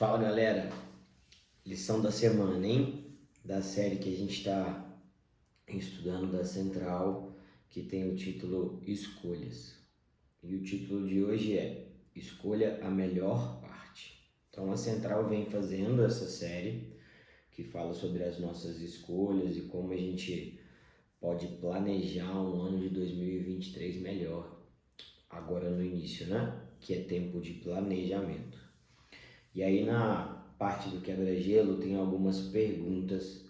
Fala galera, lição da semana, hein? Da série que a gente está estudando da Central, que tem o título Escolhas. E o título de hoje é Escolha a Melhor Parte. Então a Central vem fazendo essa série que fala sobre as nossas escolhas e como a gente pode planejar um ano de 2023 melhor, agora no início, né? Que é tempo de planejamento. E aí na parte do quebra-gelo tem algumas perguntas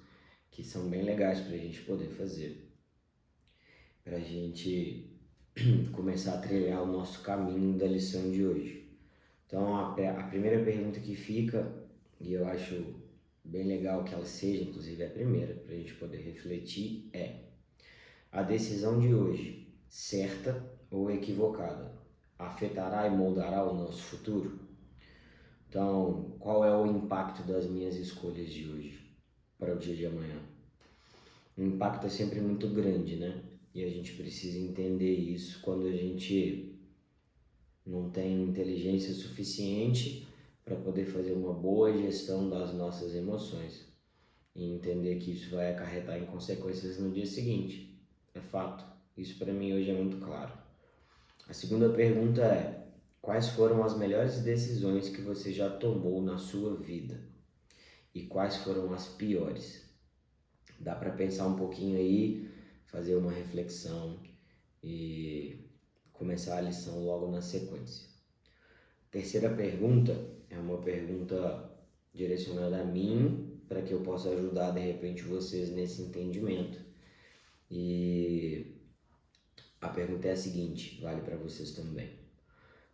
que são bem legais para a gente poder fazer, para a gente começar a trilhar o nosso caminho da lição de hoje. Então a primeira pergunta que fica, e eu acho bem legal que ela seja inclusive a primeira, para a gente poder refletir, é: a decisão de hoje, certa ou equivocada, afetará e moldará o nosso futuro? Então, qual é o impacto das minhas escolhas de hoje para o dia de amanhã? O impacto é sempre muito grande, né? E a gente precisa entender isso quando a gente não tem inteligência suficiente para poder fazer uma boa gestão das nossas emoções e entender que isso vai acarretar em consequências no dia seguinte. É fato. Isso para mim hoje é muito claro. A segunda pergunta é: quais foram as melhores decisões que você já tomou na sua vida? E quais foram as piores? Dá para pensar um pouquinho aí, fazer uma reflexão e começar a lição logo na sequência. Terceira pergunta é uma pergunta direcionada a mim, para que eu possa ajudar de repente vocês nesse entendimento. E a pergunta é a seguinte, vale para vocês também: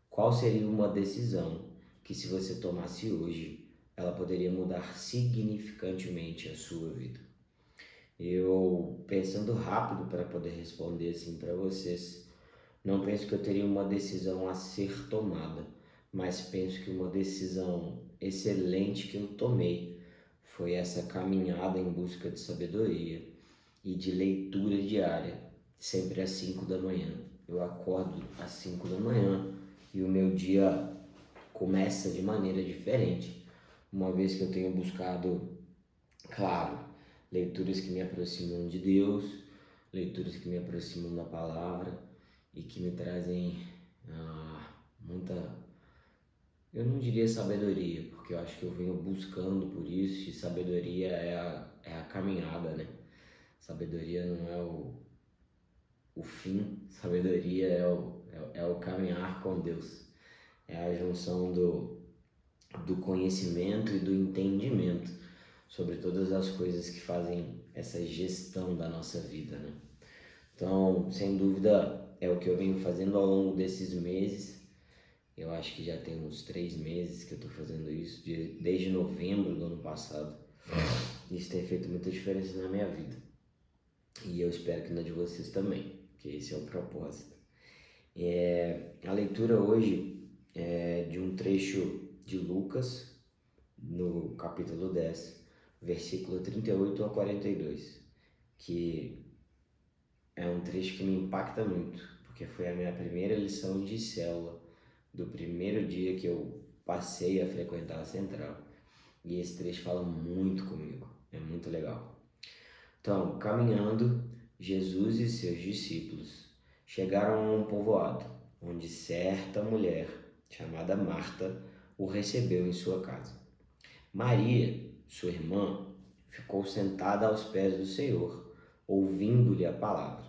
qual seria uma decisão que, se você tomasse hoje, ela poderia mudar significantemente a sua vida? Eu, pensando rápido para poder responder assim para vocês, não penso que eu teria uma decisão a ser tomada, mas penso que uma decisão excelente que eu tomei foi essa caminhada em busca de sabedoria e de leitura diária, sempre às 5 da manhã. Eu acordo às 5 da manhã e o meu dia começa de maneira diferente, uma vez que eu tenho buscado, claro, leituras que me aproximam de Deus, leituras que me aproximam da palavra e que me trazem muita, eu não diria sabedoria, porque eu acho que eu venho buscando por isso, e sabedoria é a caminhada, né? Sabedoria não é o fim, sabedoria é o caminhar com Deus, é a junção do conhecimento e do entendimento sobre todas as coisas que fazem essa gestão da nossa vida, né? Então, sem dúvida, é o que eu venho fazendo ao longo desses meses. Eu acho que já tem uns 3 meses que eu estou fazendo isso, desde novembro do ano passado. Isso tem feito muita diferença na minha vida. E eu espero que na de vocês também, porque esse é o propósito. A leitura hoje é de um trecho de Lucas, no capítulo 10, versículo 38 a 42, que é um trecho que me impacta muito, porque foi a minha primeira lição de célula, do primeiro dia que eu passei a frequentar a Central. E esse trecho fala muito comigo, é muito legal. Então, caminhando, Jesus e seus discípulos chegaram a um povoado, onde certa mulher, chamada Marta, o recebeu em sua casa. Maria, sua irmã, ficou sentada aos pés do Senhor, ouvindo-lhe a palavra.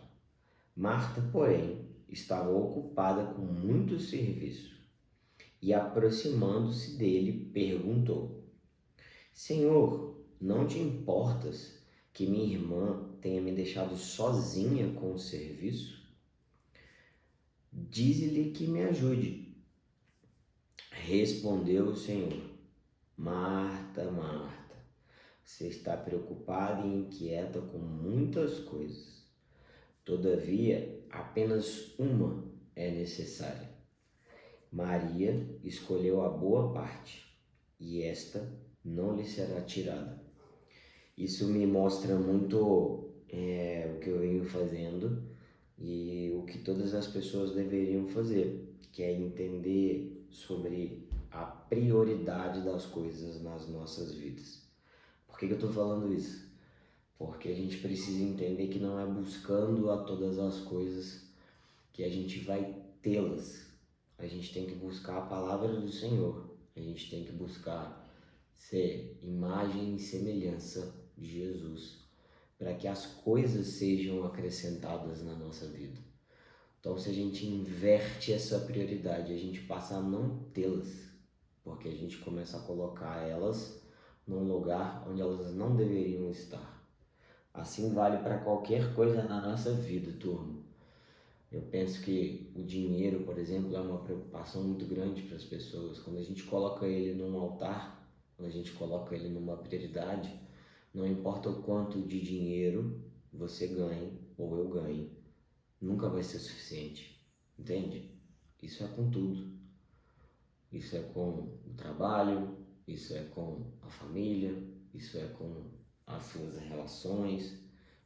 Marta, porém, estava ocupada com muito serviço e, aproximando-se dele, perguntou: Senhor, não te importas que minha irmã tenha me deixado sozinha com o serviço? Dize-lhe que me ajude. Respondeu o Senhor: Marta, Marta, você está preocupada e inquieta com muitas coisas. Todavia, apenas uma é necessária. Maria escolheu a boa parte, e esta não lhe será tirada. Isso me mostra muito o que eu venho fazendo e o que todas as pessoas deveriam fazer, que é entender sobre a prioridade das coisas nas nossas vidas. Por que eu estou falando isso? Porque a gente precisa entender que não é buscando a todas as coisas que a gente vai tê-las. A gente tem que buscar a palavra do Senhor. A gente tem que buscar ser imagem e semelhança de Jesus, para que as coisas sejam acrescentadas na nossa vida. Então, se a gente inverte essa prioridade, a gente passa a não tê-las, porque a gente começa a colocar elas num lugar onde elas não deveriam estar. Assim vale para qualquer coisa na nossa vida, turma. Eu penso que o dinheiro, por exemplo, é uma preocupação muito grande para as pessoas. Quando a gente coloca ele num altar, quando a gente coloca ele numa prioridade, não importa o quanto de dinheiro você ganhe ou eu ganhe, nunca vai ser suficiente, entende? Isso é com tudo. Isso é com o trabalho, isso é com a família, isso é com as suas relações,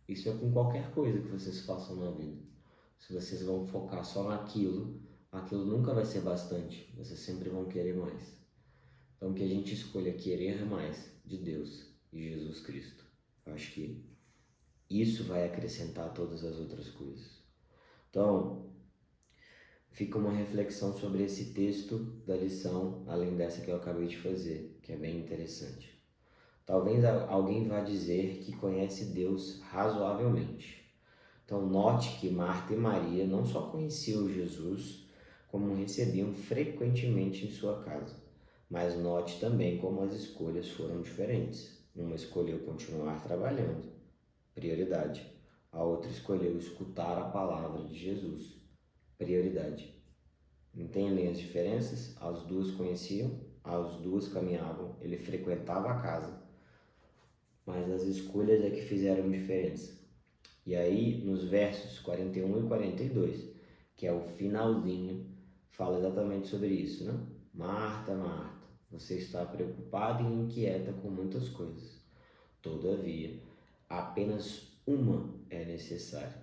isso é com qualquer coisa que vocês façam na vida. Se vocês vão focar só naquilo, aquilo nunca vai ser bastante, vocês sempre vão querer mais. Então que a gente escolha querer mais de Deus e Jesus Cristo. Eu acho que isso vai acrescentar todas as outras coisas. Então, fica uma reflexão sobre esse texto da lição, além dessa que eu acabei de fazer, que é bem interessante. Talvez alguém vá dizer que conhece Deus razoavelmente. Então, note que Marta e Maria não só conheciam Jesus, como recebiam frequentemente em sua casa. Mas note também como as escolhas foram diferentes. Uma escolheu continuar trabalhando, prioridade. A outra escolheu escutar a palavra de Jesus, prioridade. Entendem as diferenças? As duas conheciam, as duas caminhavam, ele frequentava a casa, mas as escolhas é que fizeram diferença. E aí, nos versos 41 e 42, que é o finalzinho, fala exatamente sobre isso, né? Marta, Marta, você está preocupada e inquieta com muitas coisas. Todavia, apenas uma é necessária.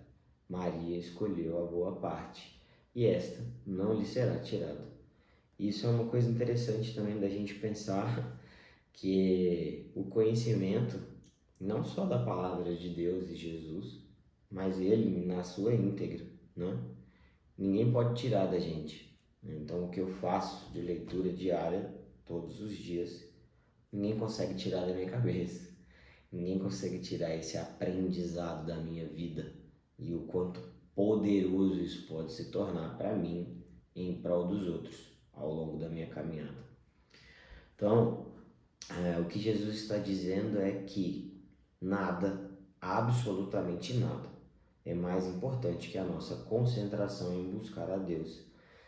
Maria escolheu a boa parte, e esta não lhe será tirada. Isso é uma coisa interessante também da gente pensar, que o conhecimento, não só da palavra de Deus e Jesus, mas ele na sua íntegra, né? Ninguém pode tirar da gente. Então, o que eu faço de leitura diária, todos os dias, ninguém consegue tirar da minha cabeça. Ninguém consegue tirar esse aprendizado da minha vida e o quanto poderoso isso pode se tornar para mim e em prol dos outros ao longo da minha caminhada. Então, o que Jesus está dizendo é que nada, absolutamente nada, é mais importante que a nossa concentração em buscar a Deus,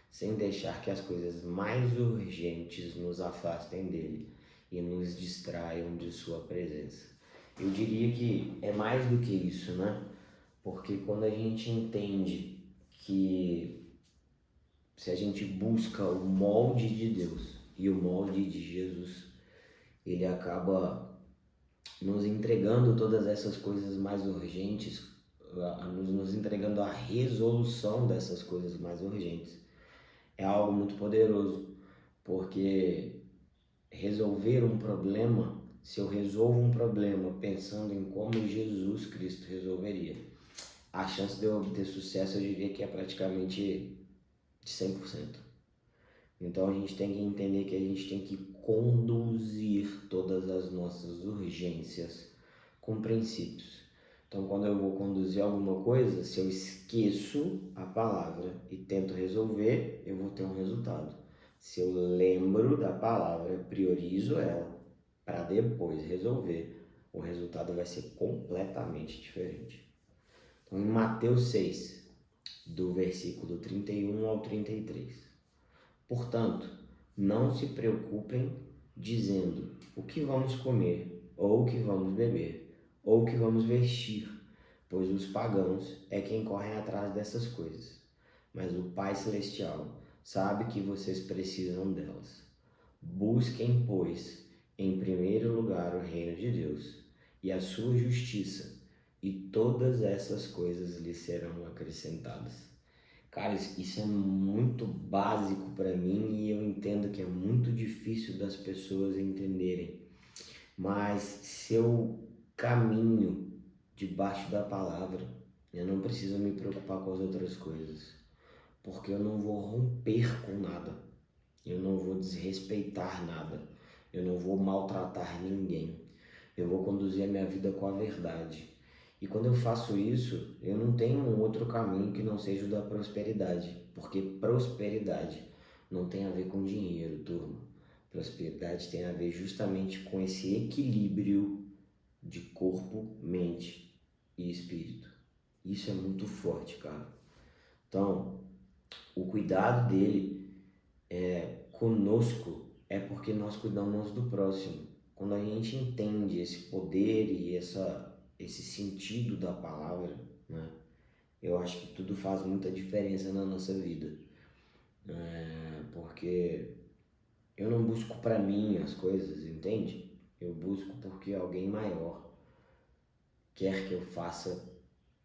sem deixar que as coisas mais urgentes nos afastem dele e nos distraiam de sua presença. Eu diria que é mais do que isso, né? Porque quando a gente entende que se a gente busca o molde de Deus e o molde de Jesus, ele acaba nos entregando todas essas coisas mais urgentes, nos entregando a resolução dessas coisas mais urgentes. É algo muito poderoso, porque resolver um problema, se eu resolvo um problema pensando em como Jesus Cristo resolveria, a chance de eu obter sucesso eu diria que é praticamente de 100%. Então a gente tem que entender que a gente tem que conduzir todas as nossas urgências com princípios. Então, quando eu vou conduzir alguma coisa, se eu esqueço a palavra e tento resolver, eu vou ter um resultado. Se eu lembro da palavra, priorizo ela para depois resolver, o resultado vai ser completamente diferente. Então, em Mateus 6, do versículo 31 ao 33. Portanto, não se preocupem dizendo o que vamos comer, ou o que vamos beber, ou o que vamos vestir, pois os pagãos é quem correm atrás dessas coisas. Mas o Pai Celestial sabe que vocês precisam delas. Busquem, pois, em primeiro lugar o reino de Deus e a sua justiça, e todas essas coisas lhes serão acrescentadas. Cara, isso é muito básico para mim e eu entendo que é muito difícil das pessoas entenderem. Mas se eu caminho debaixo da palavra, eu não preciso me preocupar com as outras coisas, porque eu não vou romper com nada, eu não vou desrespeitar nada, eu não vou maltratar ninguém, eu vou conduzir a minha vida com a verdade. E quando eu faço isso, eu não tenho um outro caminho que não seja o da prosperidade, porque prosperidade não tem a ver com dinheiro, turma. Prosperidade tem a ver justamente com esse equilíbrio de corpo, mente e espírito. Isso é muito forte, cara. Então, o cuidado dele conosco é porque nós cuidamos do próximo. Quando a gente entende esse poder e esse sentido da palavra, né, eu acho que tudo faz muita diferença na nossa vida. Porque eu não busco para mim as coisas, entende? Eu busco porque alguém maior quer que eu faça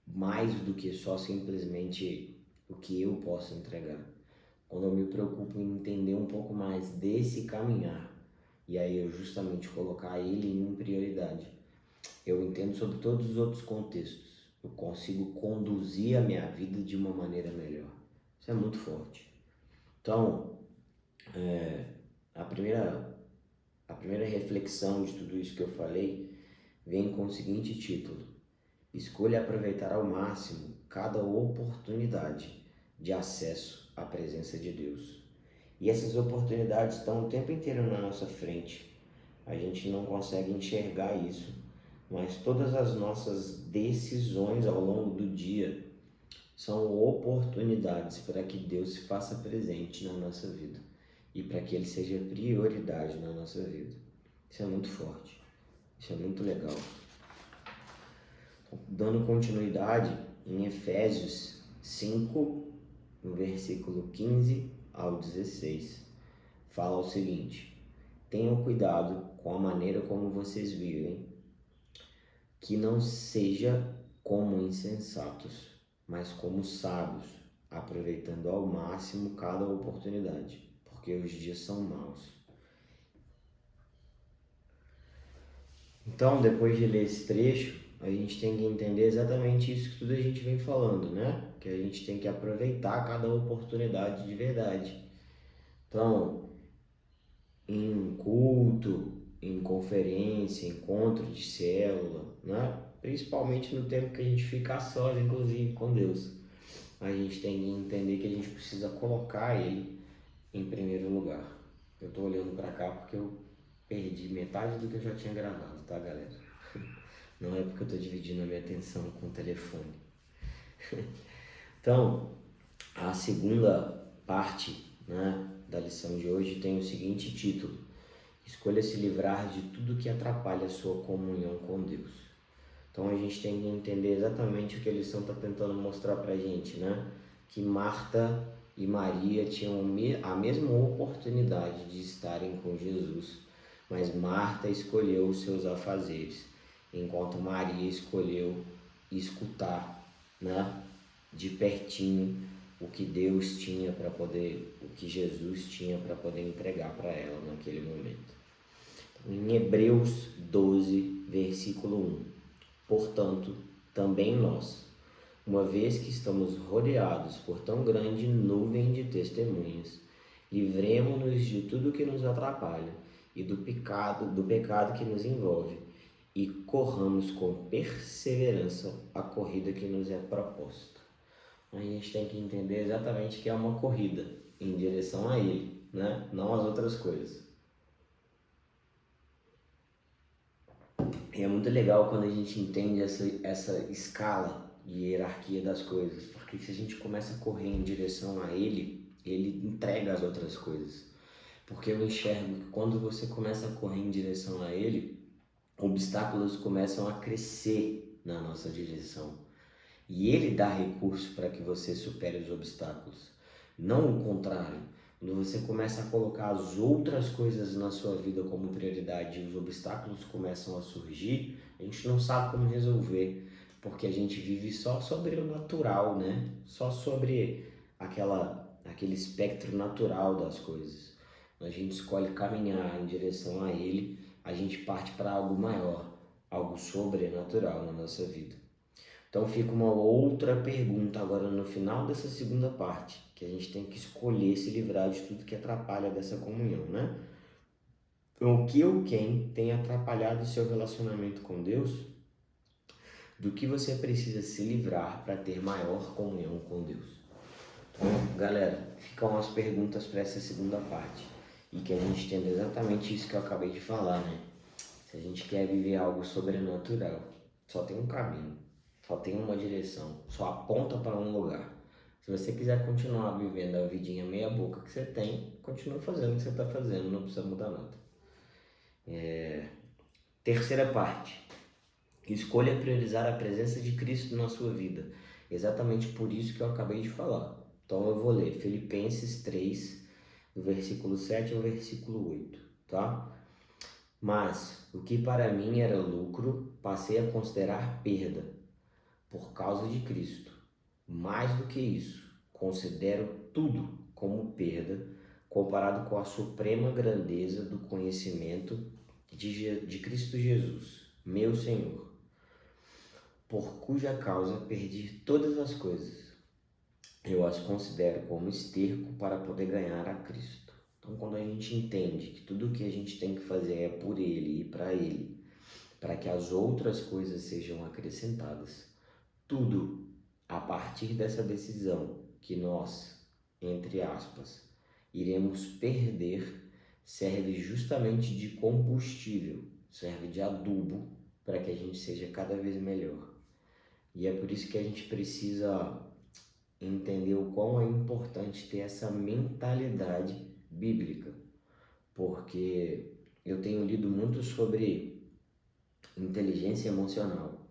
mais do que só simplesmente o que eu posso entregar. Quando eu me preocupo em entender um pouco mais desse caminhar, e aí eu justamente colocar ele em prioridade, eu entendo sobre todos os outros contextos. Eu consigo conduzir a minha vida de uma maneira melhor. Isso é muito forte. Então, a primeira reflexão de tudo isso que eu falei vem com o seguinte título: escolha aproveitar ao máximo cada oportunidade de acesso à presença de Deus. E essas oportunidades estão o tempo inteiro na nossa frente. A gente não consegue enxergar isso, mas todas as nossas decisões ao longo do dia são oportunidades para que Deus se faça presente na nossa vida e para que Ele seja prioridade na nossa vida. Isso é muito forte, isso é muito legal. Dando continuidade, em Efésios 5, no versículo 15 ao 16, fala o seguinte: tenham cuidado com a maneira como vocês vivem, que não seja como insensatos, mas como sábios, aproveitando ao máximo cada oportunidade, porque os dias são maus. Então, depois de ler esse trecho, a gente tem que entender exatamente isso que tudo a gente vem falando, né? Que a gente tem que aproveitar cada oportunidade de verdade. Então, em culto, em conferência, encontro de célula, né? Principalmente no tempo que a gente fica sós, inclusive com Deus, a gente tem que entender que a gente precisa colocar Ele em primeiro lugar. Eu tô olhando para cá porque eu perdi metade do que eu já tinha gravado, tá, galera? Não é porque eu tô dividindo a minha atenção com o telefone. Então, a segunda parte, né, da lição de hoje tem o seguinte título: escolha se livrar de tudo que atrapalha a sua comunhão com Deus. Então a gente tem que entender exatamente o que a lição está tentando mostrar para a gente, né? Que Marta e Maria tinham a mesma oportunidade de estarem com Jesus, mas Marta escolheu os seus afazeres, enquanto Maria escolheu escutar, né, de pertinho o que Deus tinha para poder, o que Jesus tinha para poder entregar para ela naquele momento. Em Hebreus 12, versículo 1: portanto, também nós, uma vez que estamos rodeados por tão grande nuvem de testemunhas, livremo-nos de tudo que nos atrapalha e do pecado que nos envolve, e corramos com perseverança a corrida que nos é proposta. A gente tem que entender exatamente que é uma corrida em direção a Ele, né? Não às outras coisas. E é muito legal quando a gente entende essa escala de hierarquia das coisas, porque se a gente começa a correr em direção a Ele, Ele entrega as outras coisas. Porque eu enxergo que quando você começa a correr em direção a Ele, obstáculos começam a crescer na nossa direção. E Ele dá recurso para que você supere os obstáculos, não o contrário. Quando você começa a colocar as outras coisas na sua vida como prioridade e os obstáculos começam a surgir, a gente não sabe como resolver, porque a gente vive só sobre o natural, né? Só sobre aquele espectro natural das coisas. A gente escolhe caminhar em direção a Ele, a gente parte para algo maior, algo sobrenatural na nossa vida. Então fica uma outra pergunta agora no final dessa segunda parte, que a gente tem que escolher se livrar de tudo que atrapalha dessa comunhão, né? O que ou quem tem atrapalhado o seu relacionamento com Deus? Do que você precisa se livrar para ter maior comunhão com Deus? Então, galera, ficam as perguntas para essa segunda parte. E que a gente entenda exatamente isso que eu acabei de falar, né? Se a gente quer viver algo sobrenatural, só tem um caminho, só tem uma direção, só aponta para um lugar. Se você quiser continuar vivendo a vidinha meia boca que você tem, continua fazendo o que você está fazendo, não precisa mudar nada. Terceira parte. Escolha priorizar a presença de Cristo na sua vida. Exatamente por isso que eu acabei de falar. Então eu vou ler Filipenses 3, do versículo 7 ao versículo 8, tá? Mas o que para mim era lucro, passei a considerar perda por causa de Cristo. Mais do que isso, considero tudo como perda comparado com a suprema grandeza do conhecimento de Cristo Jesus, meu Senhor, por cuja causa perdi todas as coisas. Eu as considero como esterco para poder ganhar a Cristo. Então, quando a gente entende que tudo o que a gente tem que fazer é por Ele e para Ele, para que as outras coisas sejam acrescentadas, tudo a partir dessa decisão que nós, entre aspas, iremos perder, serve justamente de combustível, serve de adubo para que a gente seja cada vez melhor. E é por isso que a gente precisa entender o quão é importante ter essa mentalidade bíblica, porque eu tenho lido muito sobre inteligência emocional,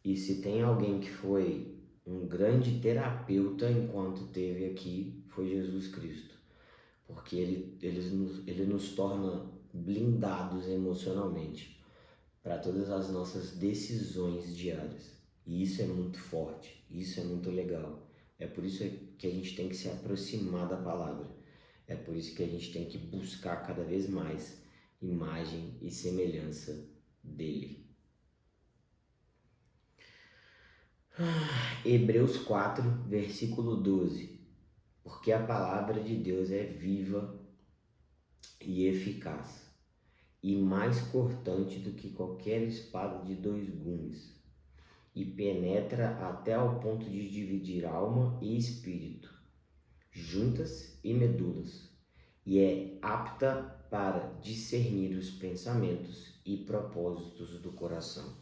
e se tem alguém que foi um grande terapeuta enquanto teve aqui, foi Jesus Cristo, porque ele nos torna blindados emocionalmente para todas as nossas decisões diárias, e isso é muito forte, isso é muito legal. É por isso que a gente tem que se aproximar da palavra. É por isso que a gente tem que buscar cada vez mais imagem e semelhança dele. Hebreus 4, versículo 12. Porque a palavra de Deus é viva e eficaz, e mais cortante do que qualquer espada de dois gumes, e penetra até ao ponto de dividir alma e espírito, juntas e medulas, e é apta para discernir os pensamentos e propósitos do coração.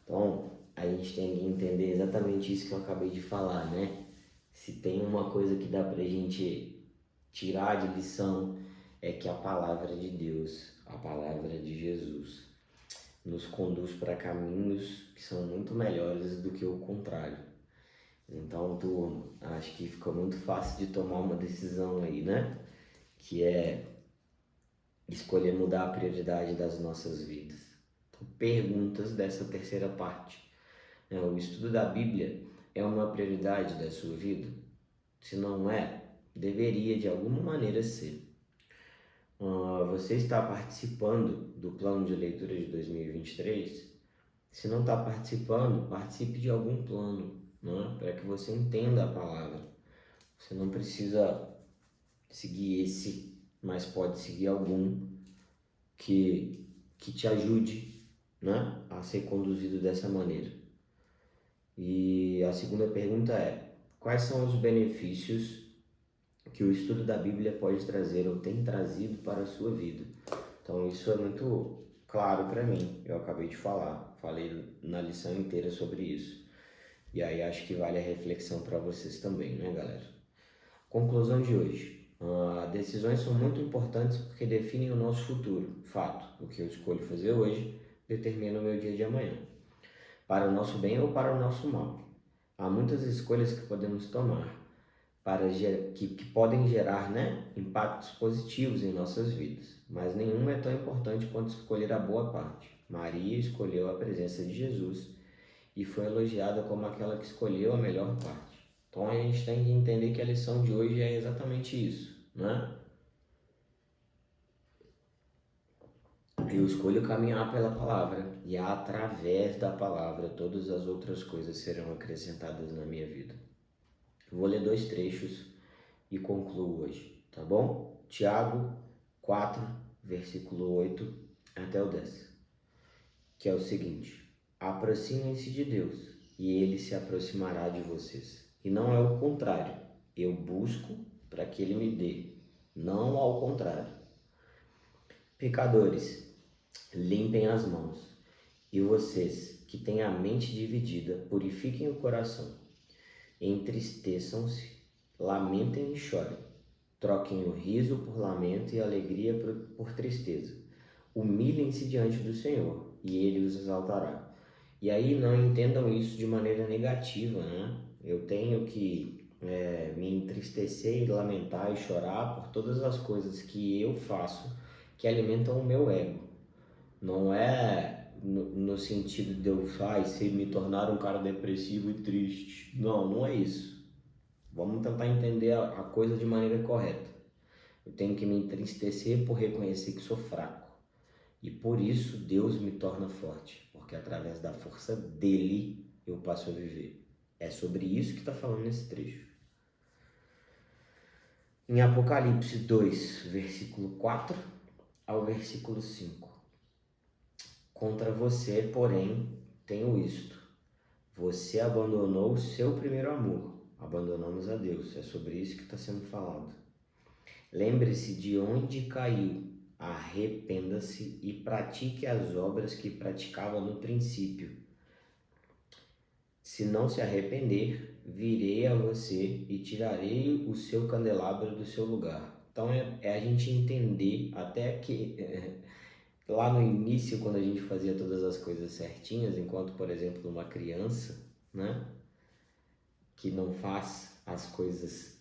Então, a gente tem que entender exatamente isso que eu acabei de falar, né? Se tem uma coisa que dá pra gente tirar de lição, é que a palavra de Deus, a palavra de Jesus, nos conduz para caminhos que são muito melhores do que o contrário. Então, acho que fica muito fácil de tomar uma decisão aí, né? Que é escolher mudar a prioridade das nossas vidas. Então, perguntas dessa terceira parte. O estudo da Bíblia é uma prioridade da sua vida? Se não é, deveria de alguma maneira ser. Você está participando do plano de leitura de 2023? Se não está participando, participe de algum plano, né? Para que você entenda a palavra. Você não precisa seguir esse, mas pode seguir algum que te ajude, né, a ser conduzido dessa maneira. E a segunda pergunta é: quais são os benefícios que o estudo da Bíblia pode trazer ou tem trazido para a sua vida? Então isso é muito claro para mim, eu acabei de falar, falei na lição inteira sobre isso. E aí acho que vale a reflexão para vocês também, né, galera? Conclusão de hoje. Decisões são muito importantes porque definem o nosso futuro. Fato, o que eu escolho fazer hoje determina o meu dia de amanhã, para o nosso bem ou para o nosso mal. Há muitas escolhas que podemos tomar que podem gerar, né, impactos positivos em nossas vidas, mas nenhuma é tão importante quanto escolher a boa parte. Maria escolheu a presença de Jesus e foi elogiada como aquela que escolheu a melhor parte. Então a gente tem que entender que a lição de hoje é exatamente isso, né? Eu escolho caminhar pela palavra e através da palavra todas as outras coisas serão acrescentadas na minha vida. Eu vou ler 2 trechos e concluo hoje, tá bom? Tiago 4, versículo 8 até o 10, que é o seguinte: aproximem-se de Deus e Ele se aproximará de vocês. E não é o contrário, eu busco para que Ele me dê, não ao contrário. Pecadores, limpem as mãos. E vocês que têm a mente dividida, purifiquem o coração. Entristeçam-se, lamentem e chorem. Troquem o riso por lamento e a alegria por tristeza. Humilhem-se diante do Senhor e Ele os exaltará. E aí não entendam isso de maneira negativa, né? Eu tenho que me entristecer e lamentar e chorar por todas as coisas que eu faço que alimentam o meu ego. Não é no sentido de eu se me tornar um cara depressivo e triste. Não, não é isso. Vamos tentar entender a coisa de maneira correta. Eu tenho que me entristecer por reconhecer que sou fraco. E por isso Deus me torna forte, porque através da força dele eu passo a viver. É sobre isso que está falando nesse trecho. Em Apocalipse 2, versículo 4 ao versículo 5. Contra você, porém, tenho isto: você abandonou o seu primeiro amor. Abandonamos a Deus. É sobre isso que está sendo falado. Lembre-se de onde caiu. Arrependa-se e pratique as obras que praticava no princípio. Se não se arrepender, virei a você e tirarei o seu candelabro do seu lugar. Então é a gente entender até que lá no início, quando a gente fazia todas as coisas certinhas, enquanto, por exemplo, uma criança, né, que não faz as coisas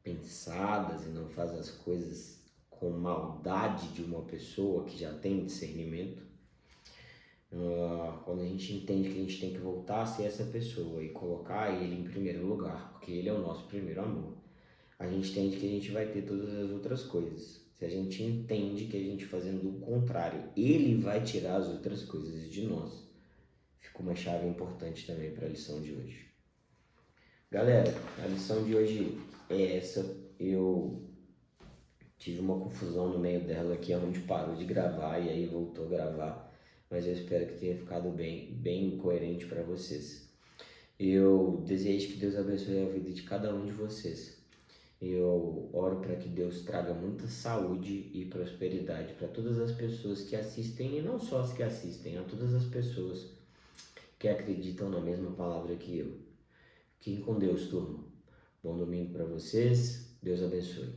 pensadas e não faz as coisas com maldade de uma pessoa que já tem discernimento, quando a gente entende que a gente tem que voltar a ser essa pessoa e colocar ele em primeiro lugar, porque ele é o nosso primeiro amor, a gente entende que a gente vai ter todas as outras coisas. Se a gente entende que a gente fazendo o contrário, ele vai tirar as outras coisas de nós. Fica uma chave importante também para a lição de hoje. Galera, a lição de hoje é essa. Eu tive uma confusão no meio dela aqui, onde parou de gravar e aí voltou a gravar. Mas eu espero que tenha ficado bem coerente para vocês. Eu desejo que Deus abençoe a vida de cada um de vocês. Eu oro para que Deus traga muita saúde e prosperidade para todas as pessoas que assistem, e não só as que assistem, a todas as pessoas que acreditam na mesma palavra que eu. Fiquem com Deus, turma. Bom domingo para vocês. Deus abençoe.